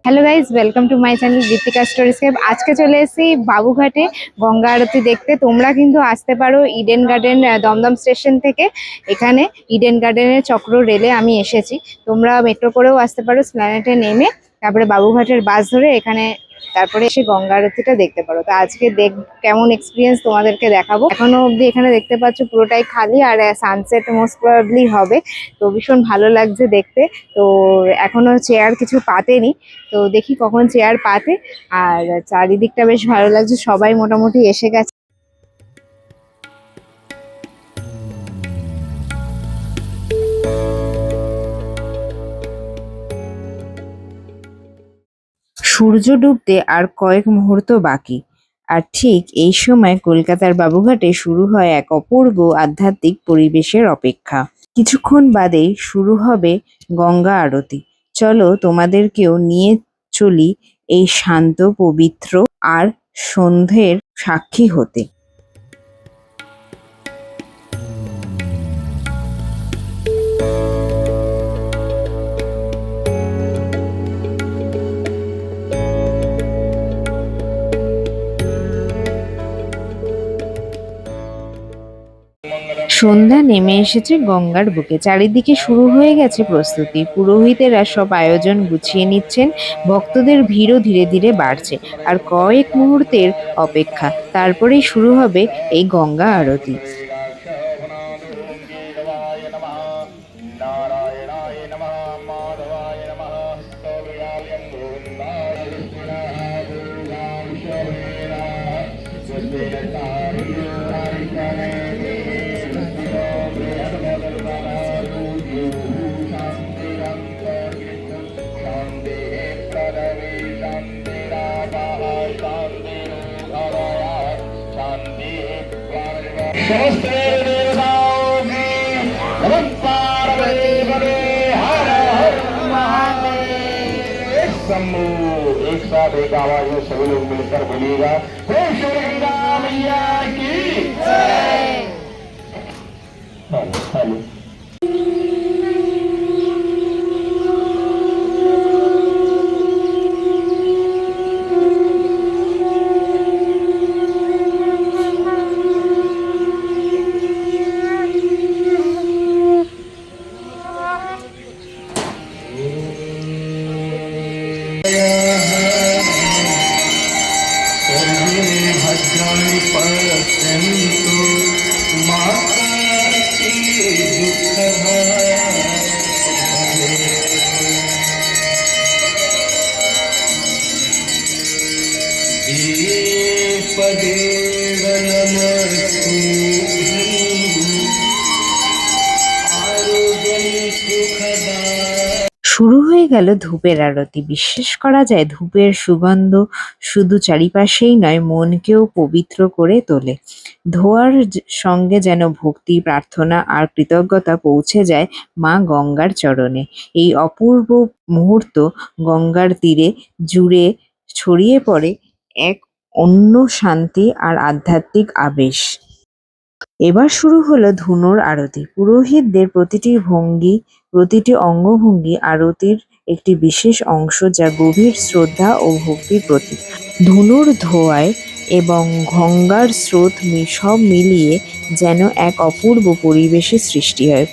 Hello guys, welcome to my channel Deepika Storyscape. আজকে চলে এসেছি বাবুঘাটে গঙ্গা আরতি দেখতে। তোমরা কিন্তু আসতে পারো ইডেন গার্ডেন দমদম স্টেশন থেকে। এখানে ইডেন গার্ডেনের চক্র রেলে আমি এসেছি। তোমরা মেট্রো করেও আসতে পারো, স্প্ল্যানেটে নেমে তারপরে বাবুঘাটের বাস ধরে এখানে তারপরে এসে গঙ্গা আরতিটা দেখতে পারো। তো আজকে কেমন এক্সপিরিয়েন্স তোমাদেরকে দেখাবো। এখনো অবধি এখানে দেখতে পাচ্ছ পুরোটাই খালি, আর সানসেট মোস্ট প্রবাবলি হবে। তো ভীষণ ভালো লাগছে দেখতে। তো এখনো চেয়ার কিছু পাতেনি, তো দেখি কখন চেয়ার পাতে। আর চারিদিকটা বেশ ভালো লাগছে, সবাই মোটামুটি এসে গেছে। সূর্য ডুবতে আর কয়েক মুহূর্ত বাকি, আর ঠিক এই সময় কলকাতার বাবুঘাটে শুরু হয় এক অপূর্ব আধ্যাত্মিক পরিবেশের অপেক্ষা। কিছুক্ষণ বাদেই শুরু হবে গঙ্গা আরতি। চলো তোমাদেরকেও নিয়ে চলি এই শান্ত, পবিত্র আর সন্ধ্যের সাক্ষী হতে। সন্ধ্যা নেমে এসেছে গঙ্গার বুকে, চারিদিকে শুরু হয়ে গেছে প্রস্তুতি। পুরোহিতেরা সব আয়োজন গুছিয়ে নিচ্ছেন, ভক্তদের ভিড়ও ধীরে ধীরে বাড়ছে। আর কয়েক মুহূর্তের অপেক্ষা, তারপরেই শুরু হবে এই গঙ্গা আরতি। एक साथ एक आवाज में सभी लोग मिलकर बोलिएगा, हे श्री गंगा मैया की जय। हेलो শুরু হয়ে গেল ধূপের আরতি। বিশ্বাস করা যায় ধূপের সুগন্ধ শুধু চারিপাশেই নয়, মনকেও পবিত্র করে তোলে। ধোঁয়ার সঙ্গে যেন ভক্তি, প্রার্থনা আর কৃতজ্ঞতা পৌঁছে যায় মা গঙ্গার চরণে। এই অপূর্ব মুহূর্ত গঙ্গার তীরে জুড়ে ছড়িয়ে পড়ে এক অন্য শান্তি আর আধ্যাত্মিক আবেশ। এবার শুরু হলো ধুনোর আরতি। পুরোহিতদের প্রতিটি ভঙ্গি, প্রতিটি অঙ্গভঙ্গি আরতির একটি বিশেষ অংশ, যা গভীর শ্রদ্ধা ও ভক্তির প্রতীক। ধুনোর ধোঁয়ায় এবং গঙ্গার স্রোত সব মিলিয়ে যেন এক অপূর্ব পরিবেশের সৃষ্টি হয়।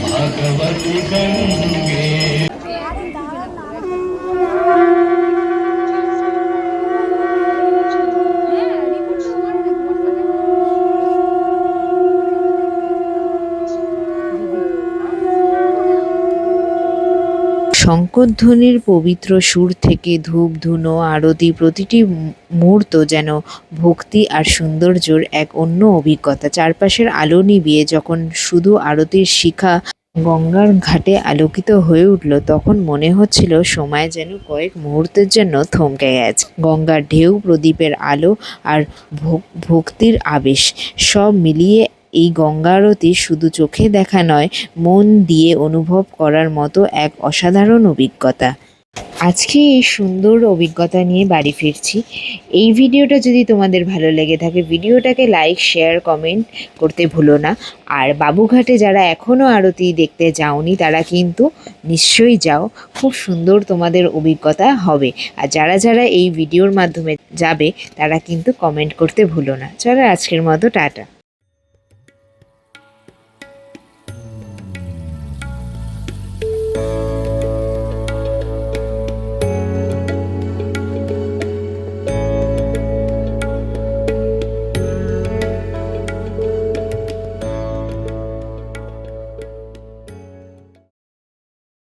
भगवती गंगे। শঙ্খধ্বনির পবিত্র সুর থেকে ধূপ ধুনো আরতি প্রতিটি মুহূর্ত যেন ভক্তি আর সৌন্দর্যের এক অন্য অভিজ্ঞতা। চারপাশের আলো নিভিয়ে যখন শুধু আরতির শিখা গঙ্গার ঘাটে আলোকিত হয়ে উঠল, তখন মনে হচ্ছিল সময় যেন কয়েক মুহূর্তের জন্য থমকে গেছে। গঙ্গার ঢেউ, প্রদীপের আলো আর ভক্তির আবেশ সব মিলিয়ে এই গঙ্গা আরতি শুধু চোখে দেখা নয়, মন দিয়ে অনুভব করার মতো এক অসাধারণ অভিজ্ঞতা। আজকে এই সুন্দর অভিজ্ঞতা নিয়ে বাড়ি ফিরছি। এই ভিডিওটা যদি তোমাদের ভালো লেগে থাকে, ভিডিওটাকে লাইক, শেয়ার, কমেন্ট করতে ভুলো না। আর বাবুঘাটে যারা এখনও আরতি দেখতে যাওনি তারা কিন্তু নিশ্চয়ই যাও, খুব সুন্দর তোমাদের অভিজ্ঞতা হবে। আর যারা যারা এই ভিডিওর মাধ্যমে যাবে তারা কিন্তু কমেন্ট করতে ভুলো না। চলো আজকের মতো টাটা।